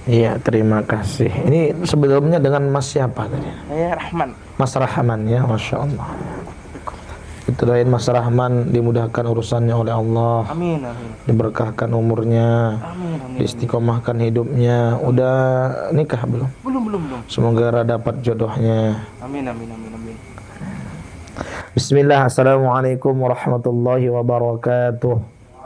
Iya, terima kasih. Ini sebelumnya dengan Mas siapa tadi? Saya Rahman. Mas Rahman ya, Masya Allah. Kita doain Mas Rahman dimudahkan urusannya oleh Allah, Amin, amin. diberkahkan umurnya, Amin, amin. diistiqomahkan hidupnya. Udah nikah belum? Belum. Semoga dapat jodohnya. Amin, amin, amin, amin. Bismillah, Assalamualaikum warahmatullahi wabarakatuh.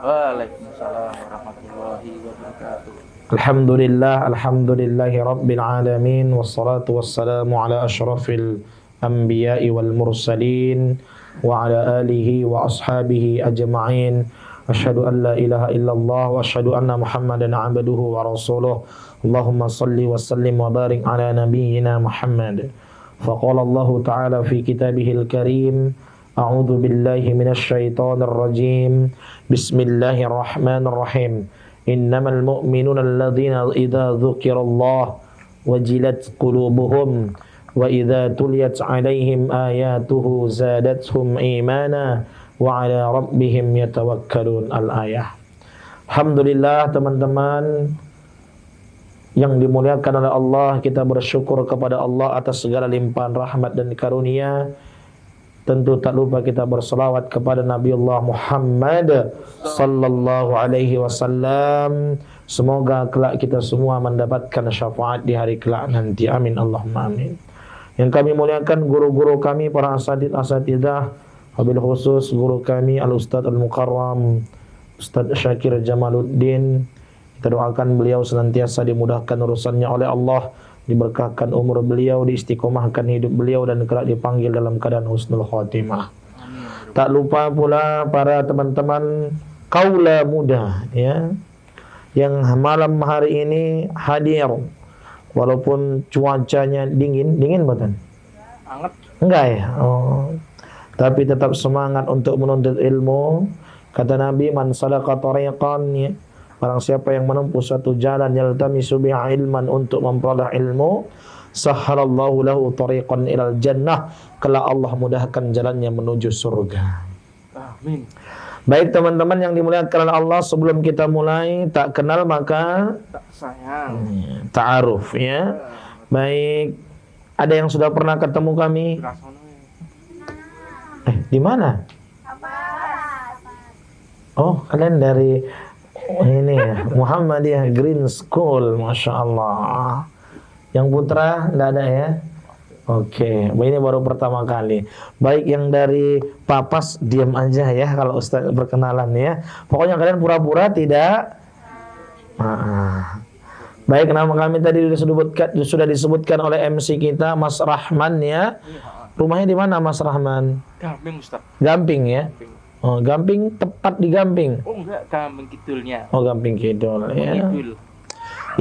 Waalaikumsalam warahmatullahi wabarakatuh. Alhamdulillahi rabbil alamin. Wassalatu wassalamu ala ashrafil anbiya'i wal mursalin wa ala alihi wa ashabihi ajma'in. Asyhadu an la ilaha illallah wa asyhadu anna Muhammadan abduhu wa rasuluh. Allahumma salli wa sallim wa barik ala nabiyyina Muhammad. Faqala Allah ta'ala fi kitabihil karim, a'udzu billahi minasy syaithanir rajim. Bismillahirrahmanirrahim. Innamal mu'minuna alladzina idza dzukirallah wajilat qulubuhum wa idza tuliyat 'alaihim ayatuhu zadatuhum imana wa 'ala rabbihim yatawakkalun. Al-ayah. Alhamdulillah teman-teman yang dimuliakan oleh Allah, kita bersyukur kepada Allah atas segala limpahan rahmat dan karunia. Tentu tak lupa kita berselawat kepada Nabiullah Muhammad sallallahu alaihi wasallam. Semoga kelak kita semua mendapatkan syafaat di hari kelak nanti. Amin Allahumma amin. Yang kami muliakan guru-guru kami, para asatidzah, wabil khusus guru kami Al-Ustaz Al-Mukarram Ustaz Syakir Jamaluddin. Kita doakan beliau senantiasa dimudahkan urusannya oleh Allah, diberkahkan umur beliau, diistiqomahkan hidup beliau, dan kelak dipanggil dalam keadaan husnul khotimah. Tak lupa pula para teman-teman kaula muda ya, yang malam hari ini hadir walaupun cuacanya dingin bukan? Anget. Enggak ya? Oh. Tapi tetap semangat untuk menuntut ilmu. Kata Nabi, man salaka tariqan ya, barang siapa yang menempuh satu jalan yaltamisu biha ilman, untuk memperoleh ilmu, sahhalallahu lahu tariqan ilal jannah, kelak Allah mudahkan jalannya menuju surga. Amin. Baik teman-teman yang dimuliakan oleh Allah, sebelum kita mulai, tak kenal maka Tak sayang. ta'aruf ya. Baik, ada yang sudah pernah ketemu kami? Di mana? Oh, kalian dari ini ya, Muhammadiyah Green School, Masya Allah. Yang putra enggak ada ya? Oke, ini baru pertama kali. Baik, yang dari Papas diam aja ya kalau Ustaz berkenalan ya. Pokoknya kalian pura-pura tidak. Baik, nama kami tadi sudah disebutkan oleh MC kita, Mas Rahman ya. Rumahnya di mana Mas Rahman? Gamping, Ustaz. Gamping ya. Gamping. Oh, Gamping, tepat di Gamping. Oh enggak, Gamping Kidulnya. Oh, Gamping Kidul ya. Kidul.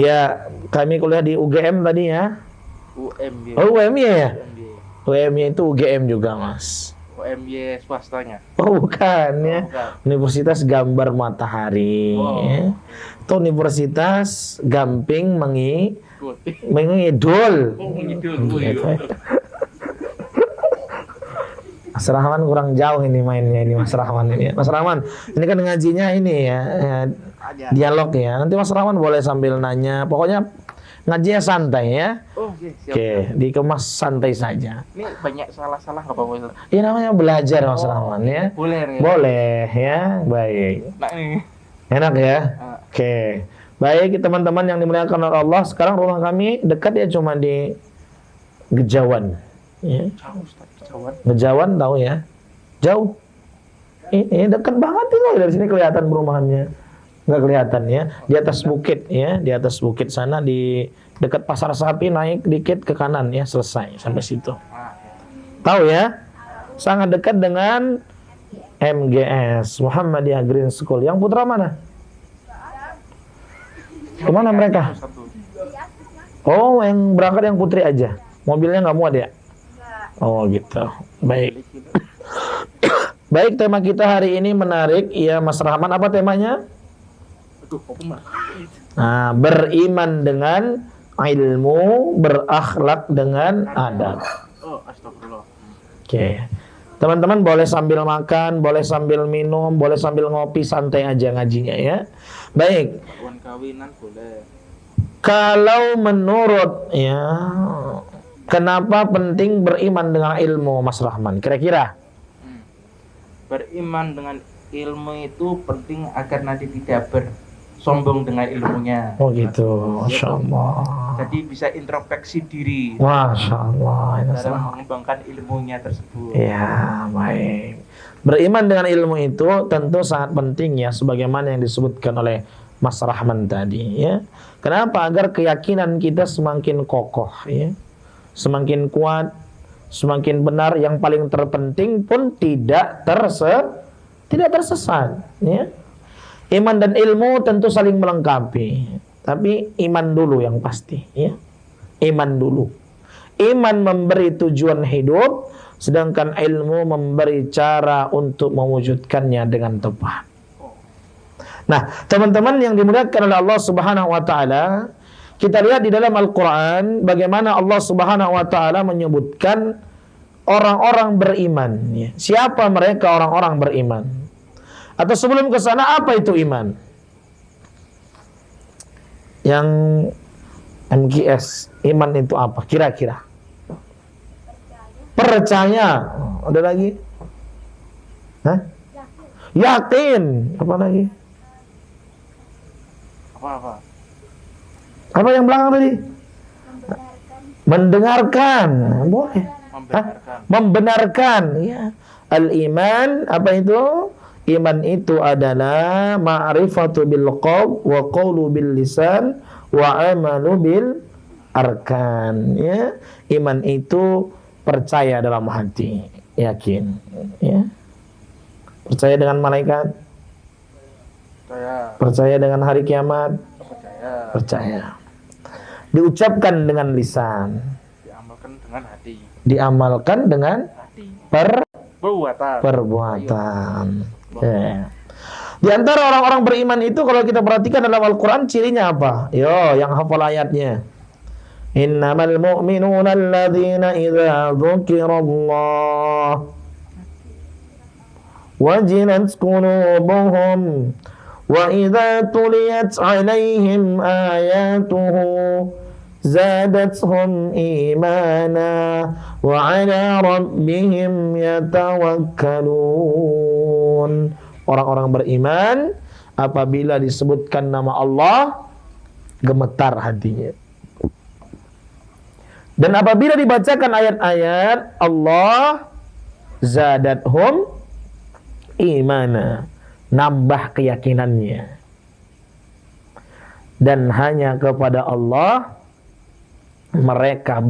Ya, kami kuliah di UGM tadi ya. UMY. Oh, UMY ya? UMY. UMY itu UGM juga, Mas. UMY swastanya. Oh, bukan ya. Bukan. Universitas Gambar Matahari. Ya. Itu Universitas Gamping Mengidul. Oh, ngidul. Gitu. Mas Rahman kurang jauh ini mainnya ini Mas Rahman ini. Mas Rahman, ini kan ngajinya ini ya, dialog ya. Nanti Mas Rahman boleh sambil nanya. Pokoknya ngajinya santai ya. Oh, siap. Oke, dikemas santai saja. Ini banyak salah-salah enggak apa-apa, Ustaz? Ini namanya belajar Mas Rahman ya. Boleh ya? Boleh ya, baik. Nah, ini. Enak ya? Oke. Baik teman-teman yang dimuliakan oleh Allah, sekarang rumah kami dekat ya, cuma di Gejawan. Ya. Jauh, Ustaz. Jauh. Gejawan tahu ya? Jauh. Ini dekat banget itu, dari sini kelihatan perumahannya. Nggak kelihatan ya, di atas bukit ya, di atas bukit sana, di dekat Pasar Sapi, naik dikit ke kanan ya, selesai sampai situ. Tahu ya? Sangat dekat dengan MGS, Muhammadiyah Green School. Yang putra mana? Kemana mereka? Oh, yang berangkat yang putri aja. Mobilnya nggak muat ya? Oh gitu. Baik. Baik, tema kita hari ini menarik ya Mas Rahman. Apa temanya? Nah, beriman dengan ilmu, berakhlak dengan adab. Oh, astagfirullah. Oke. Teman-teman boleh sambil makan, boleh sambil minum, boleh sambil ngopi, santai aja ngajinya ya. Baik. Kawan kawinan boleh. Kalau menurut ya, kenapa penting beriman dengan ilmu, Mas Rahman? Kira-kira? Beriman dengan ilmu itu penting agar nanti tidak bersombong dengan ilmunya. Oh gitu, Masya Allah. Jadi bisa introspeksi diri Masya Allah. dalam mengembangkan ilmunya tersebut. Ya, baik. Beriman dengan ilmu itu tentu sangat penting ya, sebagaimana yang disebutkan oleh Mas Rahman tadi ya. Kenapa? Agar keyakinan kita semakin kokoh ya, semakin kuat, semakin benar. Yang paling terpenting pun tidak tersesat ya. Iman dan ilmu tentu saling melengkapi, tapi iman dulu yang pasti ya. Iman dulu. Iman memberi tujuan hidup, sedangkan ilmu memberi cara untuk mewujudkannya dengan tepat. Nah, teman-teman yang dimuliakan oleh Allah Subhanahu wa taala, kita lihat di dalam Al-Qur'an bagaimana Allah Subhanahu wa taala menyebutkan orang-orang beriman ya. Siapa mereka orang-orang beriman? Atau sebelum ke sana, apa itu iman? Yang MGS, iman itu apa? Kira-kira? Percaya. Ada lagi? Hah? Yakin. Apa lagi? Apa? Apa yang belakang tadi? Mendengarkan. Boleh. Membenarkan. Ya. Al-iman, apa itu? Iman itu adalah ma'rifatu bil qalb wa qawlu bil lisan wa amalu bil arkan. Ya. Iman itu percaya dalam hati, yakin. Ya. Percaya dengan malaikat. Percaya dengan hari kiamat. Percaya. Diucapkan dengan lisan. Diamalkan dengan hati. Diamalkan dengan perbuatan. Ya. Di antara orang-orang beriman itu kalau kita perhatikan dalam Al-Quran cirinya apa? Yo, yang hafal ayatnya. Innamal mu'minuna alladzina idza dzukirallah wajilat qulubuhum wa idza tuliyat 'alaihim ayatuhu zadatuhum imana wa 'ala rabbihim yatawakkalun. Orang-orang beriman apabila disebutkan nama Allah gemetar hatinya. Dan apabila dibacakan ayat-ayat Allah zadathum imana, nambah keyakinannya. Dan hanya kepada Allah mereka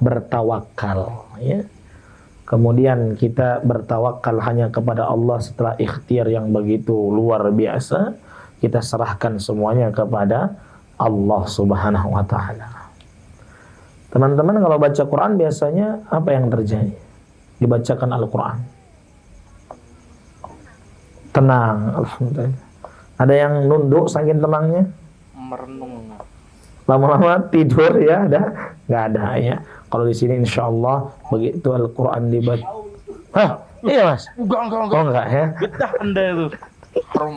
bertawakal ya. Kemudian kita bertawakal hanya kepada Allah setelah ikhtiar yang begitu luar biasa, kita serahkan semuanya kepada Allah Subhanahu wa taala. Teman-teman kalau baca Quran biasanya apa yang terjadi? Dibacakan Al-Quran tenang, alhamdulillah. Ada yang nunduk saking tenangnya? Merenung. Lama-lama tidur ya, ada? Nggak ada ya. Kalau di sini insya Allah begitu Al-Quran dibaca. Hah? Iya mas? Enggak. Oh enggak ya? Betah anda itu. Harum.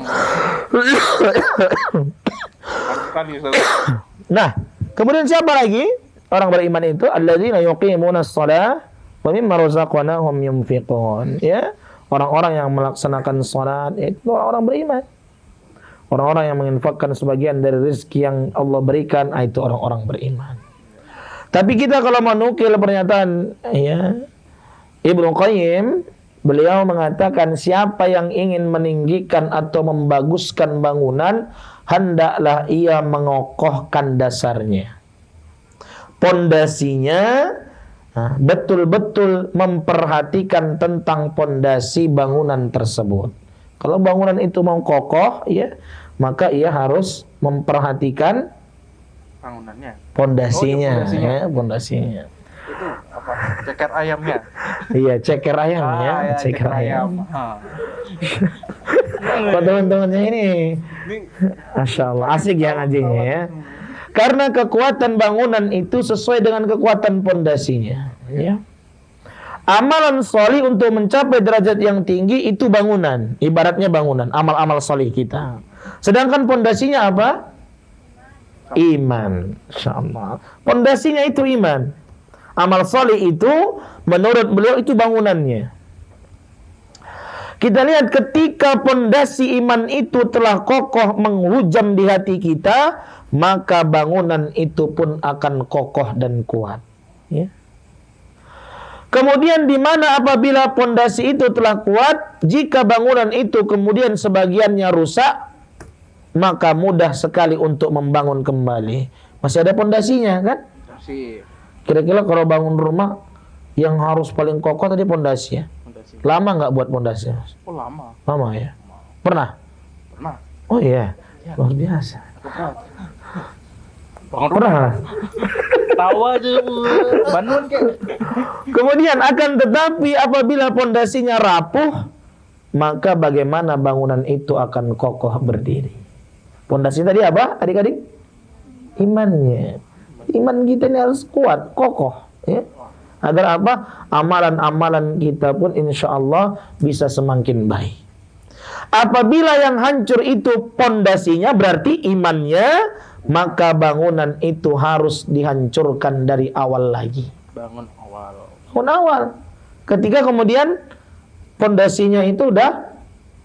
Nah, kemudian siapa lagi? Orang beriman itu alladzina yuqimunas shalah wa mimma razaqnahum yunfiqun. Ya, orang-orang yang melaksanakan salat itu orang beriman. Orang-orang yang menginfakkan sebagian dari rezeki yang Allah berikan, itu orang-orang beriman. Tapi kita kalau menukil pernyataan ya Ibnu Qayyim, beliau mengatakan siapa yang ingin meninggikan atau membaguskan bangunan, hendaklah ia mengokohkan dasarnya. Pondasinya betul-betul memperhatikan tentang pondasi bangunan tersebut. Kalau bangunan itu mau kokoh ya, maka ia harus memperhatikan bangunannya, pondasinya, pondasinya. Itu apa? Ceker ayamnya. Iya, ceker ayam ya, ceker ayam. Kok teman-temannya ini, Masya Allah, asik ya ngajinya ya. Karena kekuatan bangunan itu sesuai dengan kekuatan pondasinya. Ya. Amalan solih untuk mencapai derajat yang tinggi itu bangunan, ibaratnya bangunan, amal-amal solih kita. Sedangkan pondasinya apa? Iman. Insyaallah. Pondasinya itu iman. Amal soleh itu menurut beliau itu bangunannya. Kita lihat ketika pondasi iman itu telah kokoh menghujam di hati kita, maka bangunan itu pun akan kokoh dan kuat. Ya. Kemudian di mana apabila pondasi itu telah kuat, jika bangunan itu kemudian sebagiannya rusak, maka mudah sekali untuk membangun kembali. Masih ada pondasinya kan? Masih. Kira-kira kalau bangun rumah yang harus paling kokoh tadi pondasi ya. Lama nggak buat pondasi? Oh lama. Lama ya. Pernah? Pernah. Oh iya. Luar biasa. Bangun Pernah. tahu aja bangun kayak. Kemudian akan tetapi apabila pondasinya rapuh, maka bagaimana bangunan itu akan kokoh berdiri. Pondasi tadi apa adik-adik? Imannya. Iman kita ini harus kuat, kokoh ya. Agar apa? Amalan-amalan kita pun insya Allah bisa semakin baik. Apabila yang hancur itu pondasinya berarti imannya, maka bangunan itu harus dihancurkan dari awal lagi. Bangun awal. Bangun awal. Ketika kemudian pondasinya itu udah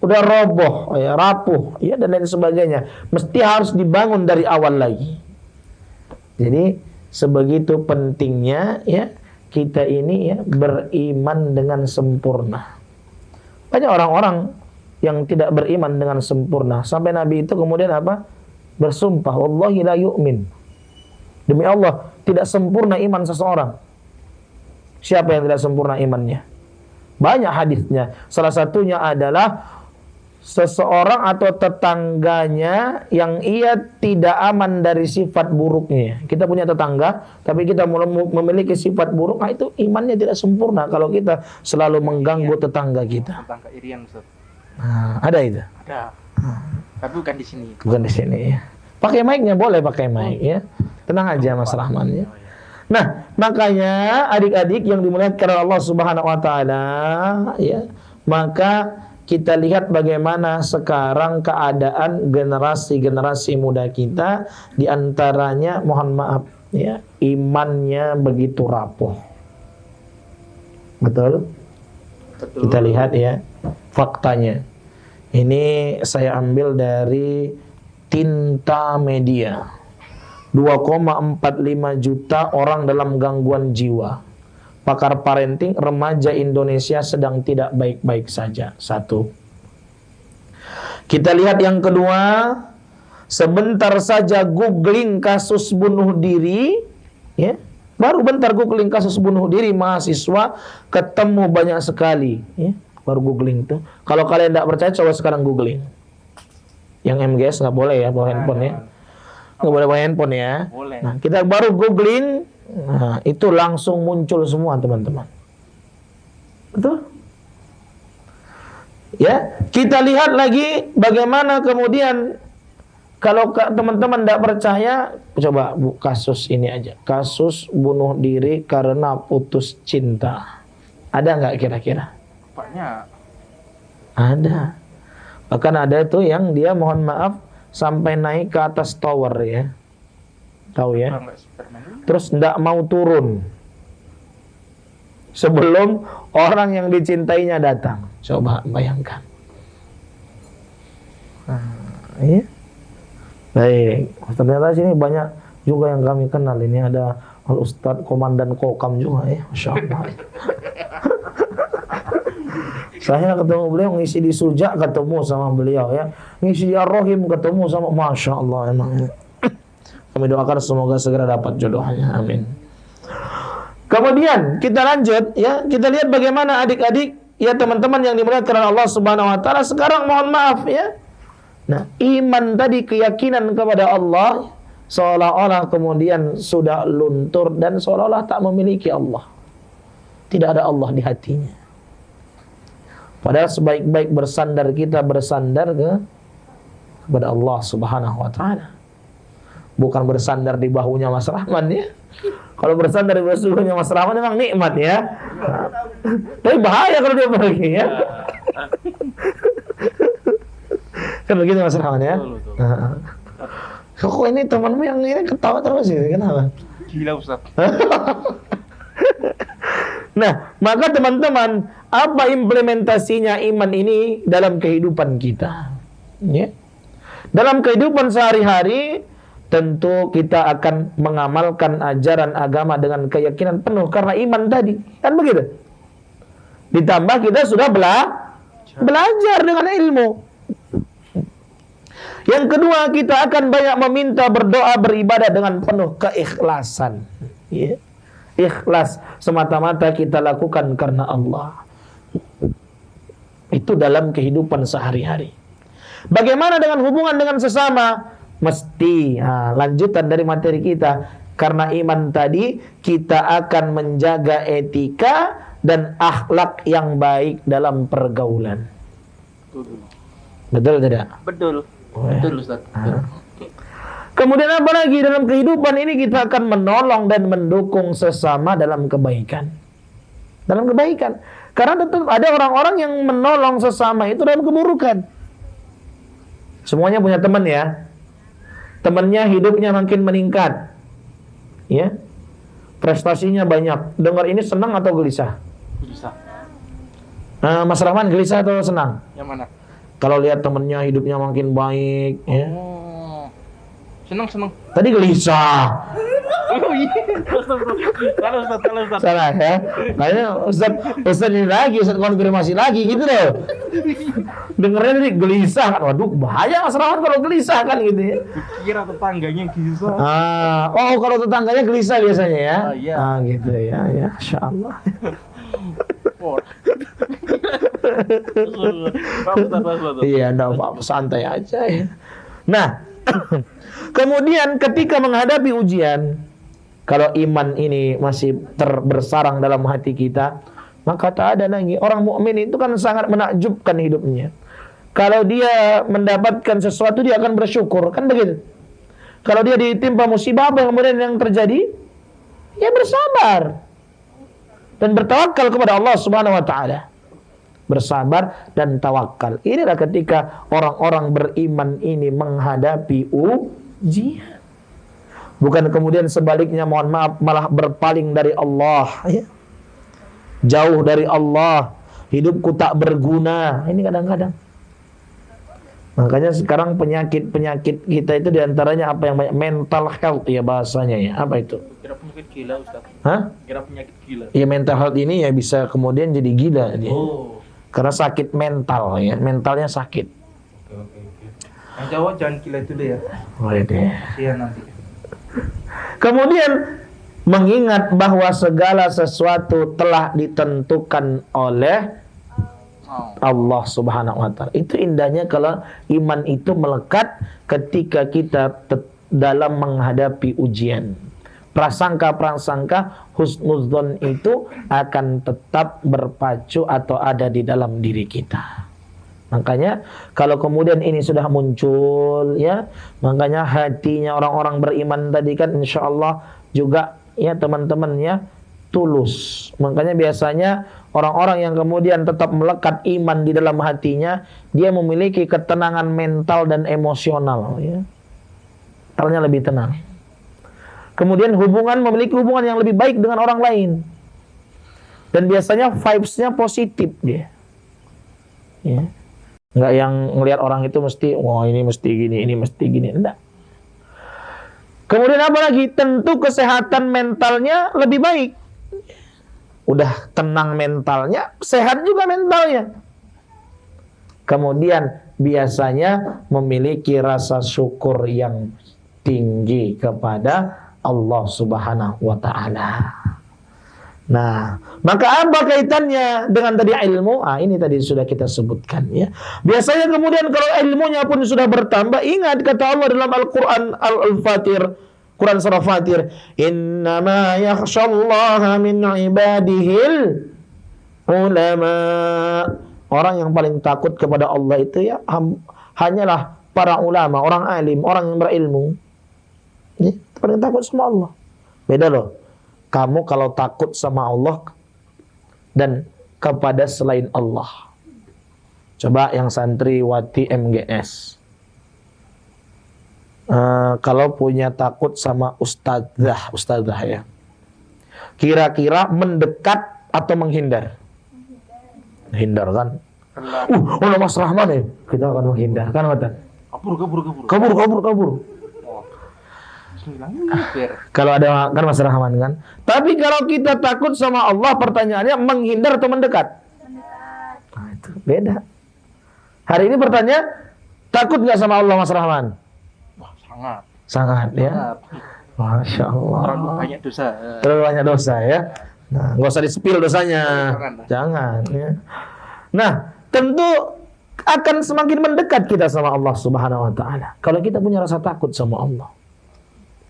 roboh, ya, rapuh, ya dan lain sebagainya, mesti harus dibangun dari awal lagi. Jadi sebegitu pentingnya ya kita ini ya beriman dengan sempurna. Banyak orang-orang yang tidak beriman dengan sempurna. Sampai Nabi itu kemudian apa? Bersumpah, wallahi la yu'min. Demi Allah, tidak sempurna iman seseorang. Siapa yang tidak sempurna imannya? Banyak hadisnya. Salah satunya adalah seseorang atau tetangganya yang ia tidak aman dari sifat buruknya. Kita punya tetangga, tapi kita memiliki sifat buruk, nah itu imannya tidak sempurna kalau kita selalu mengganggu tetangga kita. Tetangga irian, Ustaz. Nah, ada itu? Ada. Tapi bukan di sini. Bukan di sini ya. Pakai mic-nya boleh pakai mic ya. Tenang aja Mas Rahman ya. Nah, makanya adik-adik yang dimuliakan Allah Subhanahu wa taala ya, maka kita lihat bagaimana sekarang keadaan generasi-generasi muda kita, di antaranya mohon maaf ya, imannya begitu rapuh. Betul? Betul. Kita lihat ya faktanya. Ini saya ambil dari Tinta Media. 2,45 juta orang dalam gangguan jiwa. Pakar parenting, remaja Indonesia sedang tidak baik-baik saja. Satu. Kita lihat yang kedua, sebentar saja googling kasus bunuh diri, ya, baru bentar googling kasus bunuh diri mahasiswa, ketemu banyak sekali, ya, baru googling tuh. Kalau kalian tidak percaya, coba sekarang googling. Yang MGS nggak boleh ya bawa handphone ya, nggak boleh bawa handphone ya. Boleh. Nah, kita baru googling. Nah, itu langsung muncul semua teman-teman. Betul? Ya, kita lihat lagi bagaimana kemudian kalau teman-teman tidak percaya, coba kasus ini aja. Kasus bunuh diri karena putus cinta. Ada nggak kira-kira? Banyak. Ada. Bahkan ada tuh yang dia mohon maaf sampai naik ke atas tower ya. Tahu ya? Terus tidak mau turun sebelum orang yang dicintainya datang. Coba bayangkan. Ya. Baik. Ternyata sini banyak juga yang kami kenal. Ini ada Al Ustadz Komandan Kokam juga ya. Masya Allah. Saya ketemu beliau ngisi di Suja, ketemu sama beliau ya. Ngisi di Ar-Rahim, ketemu sama, Masya Allah emang. Kami doakan semoga segera dapat jodohnya. Amin. Kemudian kita lanjut ya, kita lihat bagaimana adik-adik ya teman-teman yang dimuliakan Allah Subhanahu wa taala sekarang mohon maaf ya. Nah, iman tadi keyakinan kepada Allah seolah-olah kemudian sudah luntur dan seolah-olah tak memiliki Allah. Tidak ada Allah di hatinya. Padahal sebaik-baik bersandar kita bersandar kepada Allah Subhanahu wa taala. Bukan bersandar di bahunya Mas Rahman ya. Kalau bersandar di bahunya Mas Rahman memang nikmat ya. Tapi bahaya kalau dia pergi ya. Kan begitu Mas Rahman ya. Kok ini temanmu yang ini ketawa terus ya? Kenapa? Gila Ustaz. Nah, maka teman-teman, apa implementasinya iman ini dalam kehidupan kita? Ya. Dalam kehidupan sehari-hari, tentu kita akan mengamalkan ajaran agama dengan keyakinan penuh karena iman tadi. Kan begitu? Ditambah kita sudah belajar dengan ilmu. Yang kedua, kita akan banyak meminta, berdoa, beribadah dengan penuh keikhlasan. Ya. Ikhlas semata-mata kita lakukan karena Allah. Itu dalam kehidupan sehari-hari. Bagaimana dengan hubungan dengan sesama? Mesti lanjutan dari materi kita. Karena iman tadi, kita akan menjaga etika dan akhlak yang baik dalam pergaulan. Betul tidak? Betul. Betul Ustaz. Betul. Kemudian apa lagi dalam kehidupan ini, kita akan menolong dan mendukung sesama dalam kebaikan. Dalam kebaikan. Karena tetap ada orang-orang yang menolong sesama itu dalam keburukan. Semuanya punya teman ya. Temannya hidupnya makin meningkat. Ya. Prestasinya banyak. Dengar ini senang atau gelisah? Gelisah. Mas Rahman gelisah atau senang? Yang mana? Kalau lihat temannya hidupnya makin baik, ya. Senang. Tadi gelisah. Oh iya. Salah Ustaz. Salah ya. Kayaknya Ustaz ini lagi, Ustaz konfirmasi lagi gitu loh. Dengernya tadi gelisah kan. Waduh, bahaya Mas Rahman kalau gelisah kan gitu ya. Kira tetangganya gelisah. Oh kalau tetangganya gelisah biasanya ya. Iya. Gitu ya. Ya, Insyaallah. Iya, enggak apa-apa, santai aja ya. Nah, kemudian ketika menghadapi ujian, kalau iman ini masih bersarang dalam hati kita, maka tak ada lagi. Orang mukmin itu kan sangat menakjubkan hidupnya. Kalau dia mendapatkan sesuatu, dia akan bersyukur, kan begitu. Kalau dia ditimpa musibah, apa kemudian yang terjadi? Ya bersabar dan bertawakal kepada Allah Subhanahu wa taala. Bersabar dan tawakal. Inilah ketika orang-orang beriman ini menghadapi ujian. Bukan kemudian sebaliknya, mohon maaf, malah berpaling dari Allah, ya. Jauh dari Allah, hidupku tak berguna. Ini kadang-kadang. Makanya sekarang penyakit kita itu diantaranya apa yang banyak? Mental health ya bahasanya ya. Apa itu? Kira penyakit gila Ustaz. Hah? Kira penyakit gila. Ya mental health ini ya bisa kemudian jadi gila dia. Oh. Karena sakit mental ya, mentalnya sakit. Oke. Yang Jawa jangan gila dulu ya. Boleh deh. Kasihan nanti. Kemudian mengingat bahwa segala sesuatu telah ditentukan oleh Allah Subhanahu wa taala. Itu indahnya kalau iman itu melekat ketika kita dalam menghadapi ujian. Prasangka-prasangka husnudzon itu akan tetap berpacu atau ada di dalam diri kita. Makanya kalau kemudian ini sudah muncul ya, makanya hatinya orang-orang beriman tadi kan insyaallah juga ya teman-temannya tulus. Makanya biasanya orang-orang yang kemudian tetap melekat iman di dalam hatinya, dia memiliki ketenangan mental dan emosional ya. Mentalnya lebih tenang. Kemudian memiliki hubungan yang lebih baik dengan orang lain. Dan biasanya vibes-nya positif dia. Ya. Enggak yang ngelihat orang itu mesti, wah ini mesti gini, ini mesti gini. Enggak. Kemudian apa lagi? Tentu kesehatan mentalnya lebih baik. Udah tenang mentalnya, sehat juga mentalnya. Kemudian biasanya memiliki rasa syukur yang tinggi kepada Allah Subhanahu wa taala. Nah, maka apa kaitannya dengan tadi ilmu? Ini tadi sudah kita sebutkan ya. Biasanya kemudian kalau ilmunya pun sudah bertambah, ingat kata Allah dalam Al-Qur'an Al-Fatir, Quran surah Fatir, "Innama yakhshallaha min ibadihil ulama." Orang yang paling takut kepada Allah itu ya hanyalah para ulama, orang alim, orang yang berilmu. Ya, paling takut sama Allah. Beda loh. Kamu kalau takut sama Allah dan kepada selain Allah. Coba yang santriwati MGS. Kalau punya takut sama ustadzah ya. Kira-kira mendekat atau menghindar? Menghindar kan? Oh Mas Rahman ya, kita akan menghindar kan kata. Kabur. Kalau ada kan Mas Rahman kan. Tapi kalau kita takut sama Allah, pertanyaannya menghindar atau mendekat? Nah, itu beda. Hari ini bertanya, takut nggak sama Allah Mas Rahman? Wah, sangat. Sangat ya. Masya Allah. Terlalu banyak dosa ya. Nah, nggak usah di-spill dosanya. Jangan ya. Nah, tentu akan semakin mendekat kita sama Allah Subhanahu wa taala kalau kita punya rasa takut sama Allah.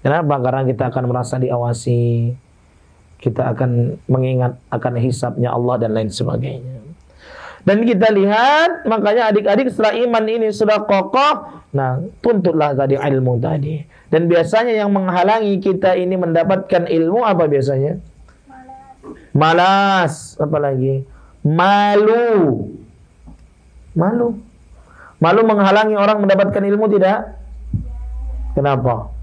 Kenapa? Karena kita akan merasa diawasi. Kita akan mengingat akan hisabnya Allah dan lain sebagainya. Dan kita lihat, makanya adik-adik setelah iman ini sudah kokoh, nah tuntutlah tadi ilmu tadi. Dan biasanya yang menghalangi kita ini mendapatkan ilmu apa biasanya? Malas. Apa lagi? Malu. Malu menghalangi orang mendapatkan ilmu tidak? Kenapa?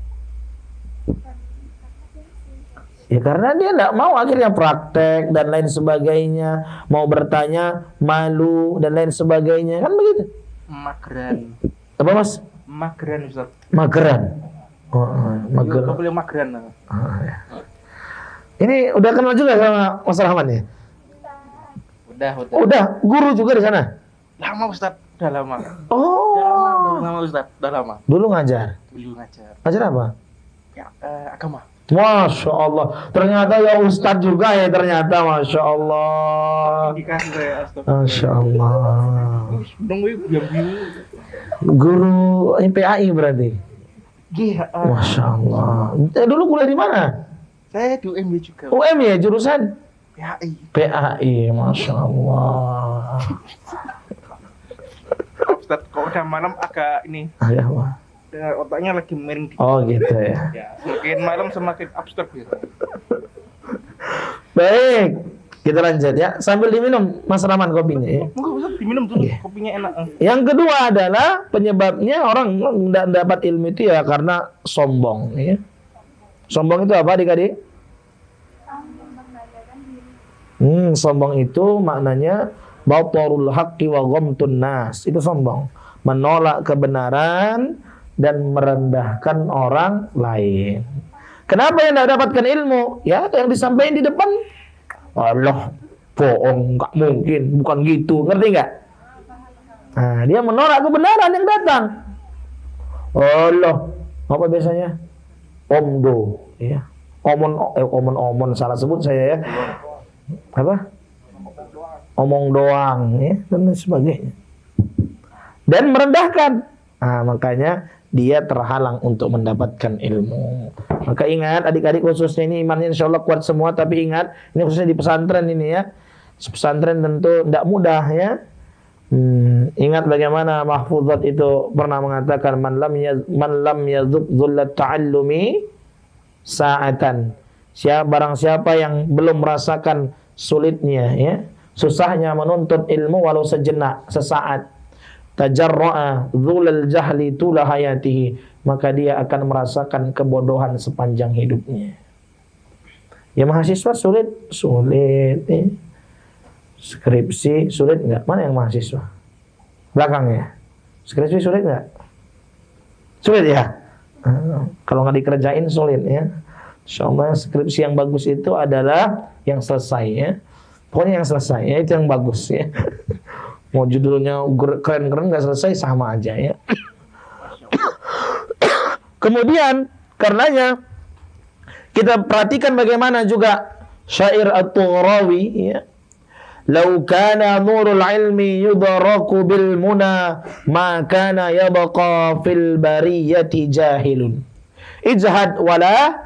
Ya karena dia tidak mau akhirnya praktek dan lain sebagainya, mau bertanya malu dan lain sebagainya, kan begitu? Mageran. Apa Mas? Mageran Ustaz. Mageran. Mageran. Kau boleh mageran. Ya. Ini udah kenal juga sama Mas Rahman ya? Udah. Guru juga di sana? Lama Ustaz, udah lama. Oh. Lama Ustaz, udah lama. Dulu ngajar. Ngajar apa? Ya, agama. Masya Allah, ternyata ya Ustadz juga ya ternyata, Masya Allah. Masya Allah. Guru PAI berarti. Masya Allah. Dulu kuliah di mana? Saya di UMY juga. UMY ya jurusan? PAI, Masya Allah. Ustadz, kalau udah malam agak ini. Ya, Pak. Otaknya lagi miring. Oh gitu ya. Semakin malam semakin abstrak gitu. Baik, kita lanjut ya. Sambil diminum Mas Rahman kopinya ya. Mungkin diminum dulu, kopinya enak. Yang kedua adalah penyebabnya orang tidak dapat ilmu itu ya karena sombong ya. Sombong itu apa adik-adik? Sombong itu maknanya batarul haqqi wa ghamtun nas. Itu sombong. Menolak kebenaran dan merendahkan orang lain. Kenapa yang tidak dapatkan ilmu? Ya, yang disampaikan di depan, Allah, bohong, nggak mungkin, bukan gitu, ngerti nggak? Nah, dia menolak kebenaran yang datang. Allah, apa biasanya? Omdo, ya, omon, salah sebut saya ya. Apa? Omong doang, ya, dan sebagainya. Dan merendahkan. Nah, makanya dia terhalang untuk mendapatkan ilmu. Maka ingat adik-adik khususnya ini imannya insya Allah kuat semua. Tapi ingat ini khususnya di pesantren ini ya. Pesantren tentu tidak mudah ya. Ingat bagaimana Mahfuzat itu pernah mengatakan man lam yadzuq dhullat ta'allumi sa'atan. Barang siapa yang belum merasakan sulitnya ya, susahnya menuntut ilmu walau sejenak, sesaat. Tajarra'a dzulal jahli tula hayatihi, maka dia akan merasakan kebodohan sepanjang hidupnya. Ya mahasiswa sulit ya. Skripsi sulit enggak? Mana yang mahasiswa? Belakangnya. Skripsi sulit enggak? Sulit ya? Kalau nggak dikerjain sulit ya. Insyaallah skripsi yang bagus itu adalah yang selesai ya. Pokoknya yang selesai ya, itu yang bagus ya. Mau judulnya keren-keren nggak selesai sama aja ya. Kemudian karenanya kita perhatikan bagaimana juga syair At-Tughrawi ya. Lau kana nurul ilmi yudraku bil muna ma kana yabqa fil bariyati jahilun. Ijhad wala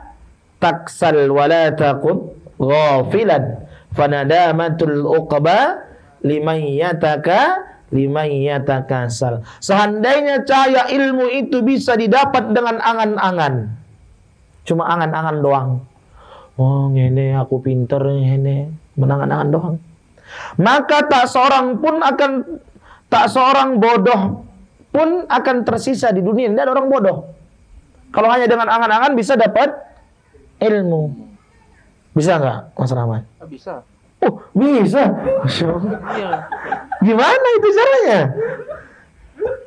taksal wala taqud ghafilan fanadamatul uqba liman yatakasal. Seandainya cahaya ilmu itu bisa didapat dengan angan-angan, cuma angan-angan doang. Oh ini aku pinter ini, menangan-angan doang. Maka tak seorang bodoh pun akan tersisa di dunia. Tidak ada orang bodoh. Kalau hanya dengan angan-angan bisa dapat ilmu. Bisa nggak, Mas Rahman? Bisa. Oh, bisa. Masya Allah. Iya. Gimana itu caranya?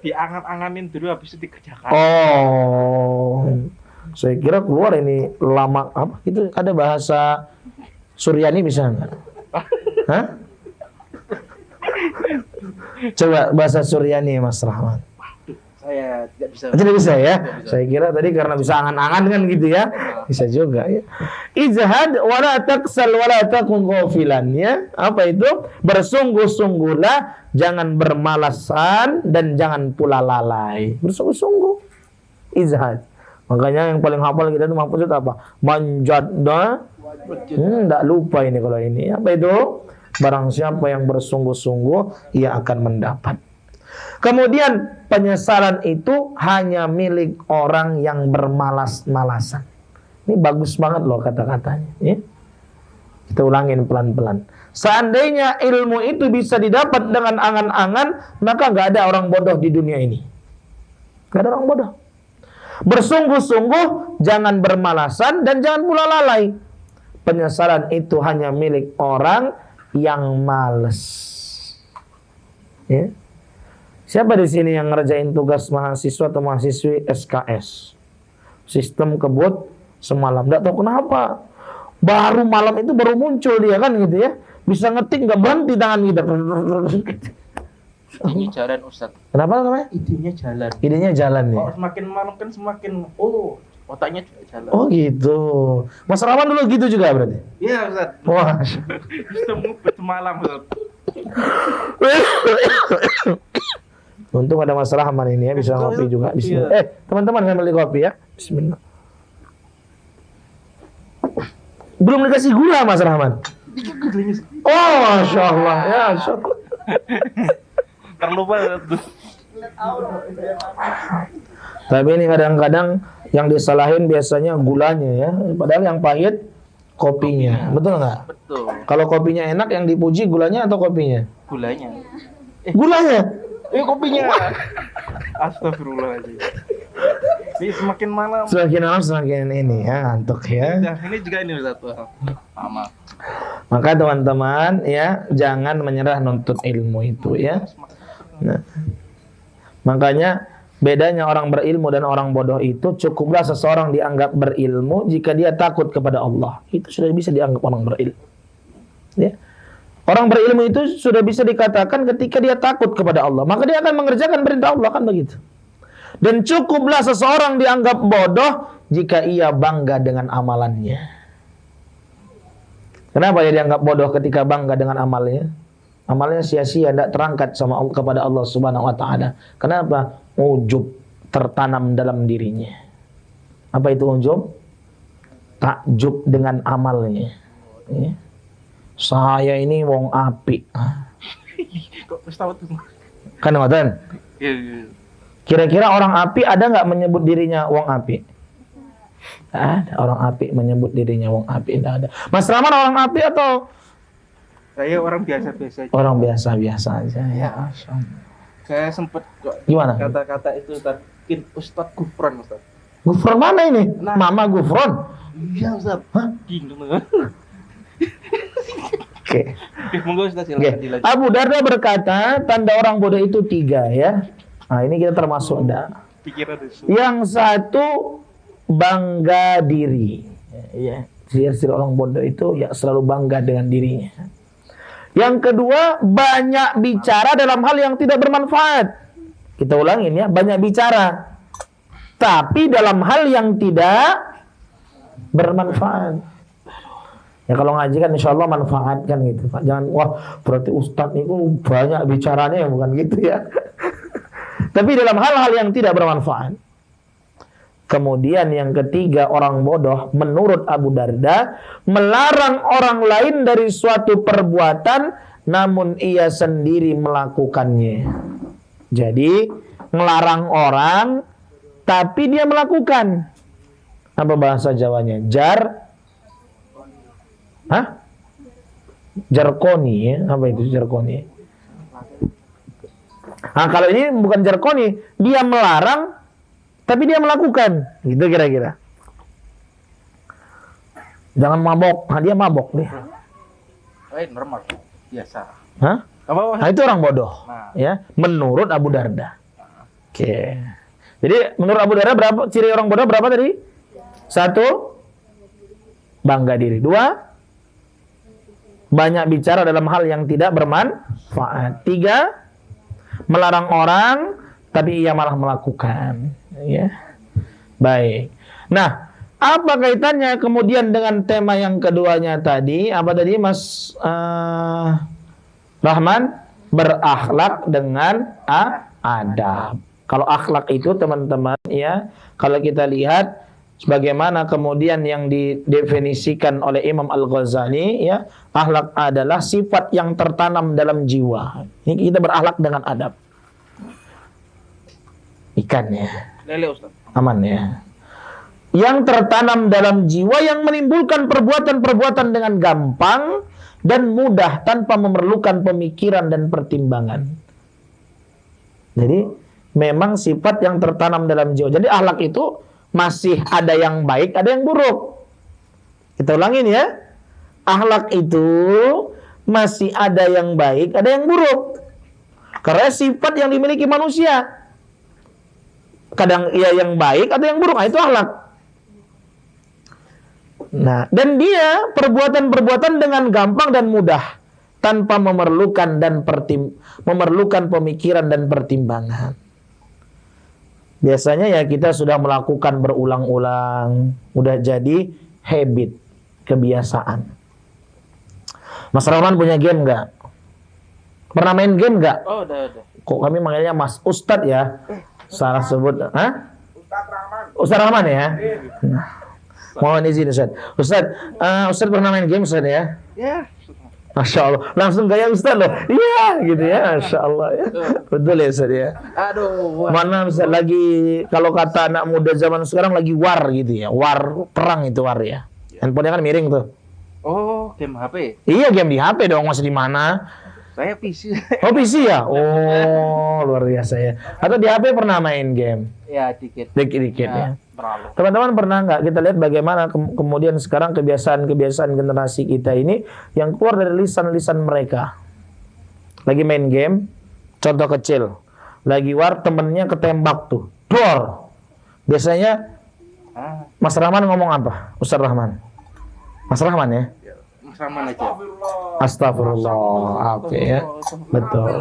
Diangan-anganin dulu habis itu dikerjakan. Oh, saya kira keluar ini lama apa gitu. Ada bahasa Suryani bisa nggak? Hah? Coba bahasa Suryani, Mas Rahman. Saya tidak bisa. Tidak bisa ya? Tidak bisa. Saya kira tadi karena bisa angan-angan kan gitu ya. Bisa juga ya. Ijhad wala taksal wala takun ghafilan ya. Apa itu? Bersungguh-sungguhlah, jangan bermalasan dan jangan pula lalai. Bersungguh-sungguh. Ijhad. Makanya yang paling hafal kita itu mahfuz itu apa? Manjadna. Enggak lupa ini kalau ini. Apa itu? Barang siapa yang bersungguh-sungguh, ia akan mendapat. Kemudian penyesalan itu hanya milik orang yang bermalas-malasan. Ini bagus banget loh kata-katanya. Ya? Kita ulangin pelan-pelan. Seandainya ilmu itu bisa didapat dengan angan-angan, maka nggak ada orang bodoh di dunia ini. Nggak ada orang bodoh. Bersungguh-sungguh, jangan bermalasan dan jangan pula lalai. Penyesalan itu hanya milik orang yang males. Ya. Siapa di sini yang ngerjain tugas mahasiswa atau mahasiswi SKS? Sistem kebut semalam. Nggak tahu kenapa. Baru malam itu baru muncul dia kan gitu ya. Bisa ngetik nggak berhenti tangan kita. Idenya jalan Ustaz. Kenapa namanya? Idenya jalan. Idenya jalan ya. Oh, semakin malam kan semakin otaknya juga jalan. Oh gitu. Mas Rahman dulu gitu juga berarti? Iya Ustaz. Wah. Bisa ngubet semalam Ustaz. Untung ada Mas Rahman ini ya, bisa ngopi juga. Bismillah. Teman-teman saya beli kopi ya. Bismillah. Belum dikasih gula Mas Rahman. Oh, Masya Allah. Ya, Masya Allah. Terlupa tuh. Tapi ini kadang-kadang yang disalahin biasanya gulanya ya. Padahal yang pahit kopinya. Betul nggak? Betul. Kalau kopinya enak yang dipuji gulanya atau kopinya? Gulanya. Gulanya? Kopinya. Astagfirullahaladzim. Ini semakin malam. Semakin malam semakin ini ya, ngantuk ya. Nah, ini juga ini Ustaz. Sama. Maka teman-teman ya, jangan menyerah nuntut ilmu itu ya. Nah, makanya bedanya orang berilmu dan orang bodoh itu, cukuplah seseorang dianggap berilmu jika dia takut kepada Allah. Itu sudah bisa dianggap orang berilmu. Ya. Orang berilmu itu sudah bisa dikatakan ketika dia takut kepada Allah, maka dia akan mengerjakan perintah Allah, kan begitu. Dan cukuplah seseorang dianggap bodoh jika ia bangga dengan amalannya. Kenapa dia dianggap bodoh ketika bangga dengan amalnya? Amalnya sia-sia, tidak terangkat sama Allah, kepada Allah Subhanahu wa taala. Kenapa? Ujub tertanam dalam dirinya. Apa itu ujub? Takjub dengan amalnya. Ya. Saya ini wong apik. Kok wis tahu tuh? Kan ngoten? Iya. Kira-kira orang apik ada nggak menyebut dirinya wong apik? Ada orang apik menyebut dirinya wong apik, tidak ada. Mas Rahman orang apik atau? Saya orang biasa-biasa aja. Orang biasa-biasa aja ya. Saya sempat kok Gimana? kata-kata itu Ustaz Gufron Ustaz. Gufron mana ini? Nah. Mama Gufron? Iya Ustaz. Hah? Oke. Monggo Ustaz silakan dilanjut. Abu Darda berkata, tanda orang bodoh itu 3 ya. Nah ini kita termasuk enggak. Pikiran itu. Yang satu bangga diri. Ya, ciri orang bodoh itu ya selalu bangga dengan dirinya. Yang kedua, banyak bicara dalam hal yang tidak bermanfaat. Kita ulangin ya, banyak bicara tapi dalam hal yang tidak bermanfaat. Ya kalau ngaji kan insya Allah manfaat kan gitu Pak. Jangan wah berarti ustadz itu banyak bicaranya, bukan gitu ya. Tapi dalam hal-hal yang tidak bermanfaat. Kemudian yang ketiga, orang bodoh menurut Abu Darda melarang orang lain dari suatu perbuatan namun ia sendiri melakukannya. Jadi melarang orang tapi dia melakukan. Apa bahasa Jawanya? Jarkoni ya? Apa itu jarkoni? Nah kalau ini bukan jarkoni, dia melarang tapi dia melakukan, gitu kira-kira. Jangan mabok, nah dia mabok nih. Normal, biasa. Hah? Apa? Nah itu orang bodoh, Nah. ya. Menurut Abu Darda. Oke. Jadi menurut Abu Darda berapa ciri orang bodoh berapa tadi? 1, bangga diri. 2, banyak bicara dalam hal yang tidak bermanfaat. 3, melarang orang tapi ia malah melakukan. Ya. Baik. Nah, apa kaitannya kemudian dengan tema yang keduanya tadi? Apa tadi Mas Rahman? Berakhlak dengan adab. Kalau akhlak itu teman-teman ya, kalau kita lihat sebagaimana kemudian yang didefinisikan oleh Imam Al-Ghazali ya, akhlak adalah sifat yang tertanam dalam jiwa. Ini kita berakhlak dengan adab. Ikan ya. Lele Ustaz. Aman ya. Yang tertanam dalam jiwa yang menimbulkan perbuatan-perbuatan dengan gampang dan mudah tanpa memerlukan pemikiran dan pertimbangan. Jadi memang sifat yang tertanam dalam jiwa. Jadi akhlak itu masih ada yang baik, ada yang buruk. Kita ulangin ya. Akhlak itu masih ada yang baik, ada yang buruk. Karena sifat yang dimiliki manusia. Kadang ia yang baik, ada yang buruk. Nah, itu akhlak. Nah, dan dia perbuatan-perbuatan dengan gampang dan mudah tanpa memerlukan pemikiran dan pertimbangan. Biasanya ya kita sudah melakukan berulang-ulang, udah jadi habit, kebiasaan. Mas Rahman punya game nggak? Pernah main game nggak? Oh, udah. Kok kami manggilnya Mas Ustadz ya? Salah sebut, hah? Ustadz Rahman ya? Mohon izin Ustaz. Ustaz pernah main game Ustaz ya? Ya. Masya Allah. Langsung gaya Ustaz loh. Iya gitu ya. Masya Allah ya. Betul ya Ustaz ya. Aduh. Mana Ustaz lagi, kalau kata anak muda zaman sekarang lagi war gitu ya. War, perang itu war ya. Handphonenya kan miring tuh. Oh, game HP. Iya game di HP dong, masih di mana? Saya PC. Oh PC ya? Oh luar biasa ya. Atau di HP pernah main game? Ya, dikit. Dikit-dikit ya. Terlalu. Teman-teman pernah nggak kita lihat bagaimana kemudian sekarang kebiasaan-kebiasaan generasi kita ini yang keluar dari lisan-lisan mereka. Lagi main game, contoh kecil, lagi war temennya ketembak tuh, dor. Biasanya Mas Rahman ngomong apa? Ustaz Rahman. Mas Rahman ya? Mas Rahman aja. Astagfirullah. Oke ya. Betul.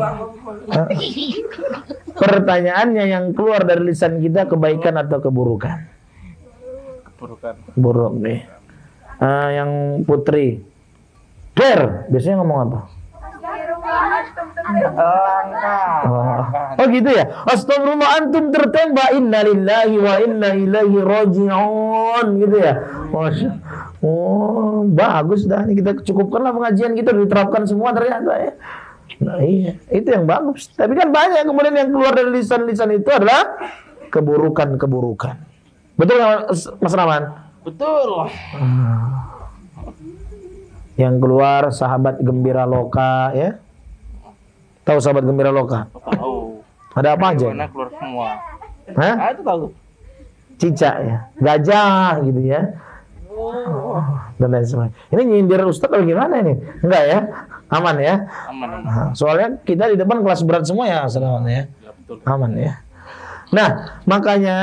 Pertanyaannya yang keluar dari lisan kita kebaikan atau keburukan? Keburukan. Buruk nih. Yang Putri. Der, biasanya ngomong apa? Oh gitu ya. Astagfirullah antum tertembak, innalillahi wa inna ilaihi raji'un gitu ya. Masya. Oh, bagus dah. Ini kita cukupkanlah pengajian kita diterapkan semua ternyata ya. Nah iya, itu yang bagus. Tapi kan banyak kemudian yang keluar dari lisan-lisan itu adalah keburukan-keburukan. Betul nggak Mas Rahman? Betul. Yang keluar sahabat gembira loka ya. Tahu sahabat gembira loka? Tahu. Ada apa aja? Mana keluar semua. Hah? Itu tahu. Cicak ya, gajah gitu ya. Dan lain sebagainya. Ini nyindir Ustadz atau gimana ini? Enggak ya? Aman ya? Aman. Soalnya kita di depan kelas berat semua ya, saudara ya. Betul. Aman ya. Nah, makanya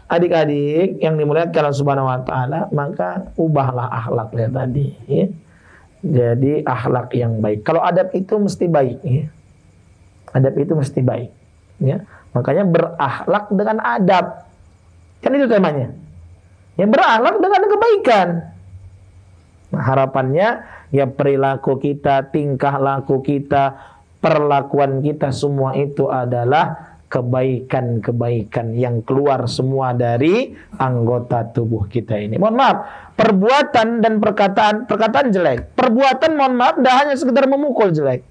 adik-adik yang dimuliakan Allah Subhanahu wa taala, maka ubahlah akhlaknya tadi ya. Jadi akhlak yang baik. Kalau adab itu mesti baik ya. Adab itu mesti baik ya. Makanya berakhlak dengan adab. Kan itu temanya. Yang berakhlak dengan kebaikan. Nah, harapannya ya perilaku kita, tingkah laku kita, perlakuan kita semua itu adalah kebaikan-kebaikan yang keluar semua dari anggota tubuh kita ini. Mohon maaf, perbuatan dan perkataan jelek. Perbuatan mohon maaf dah hanya sekedar memukul jelek.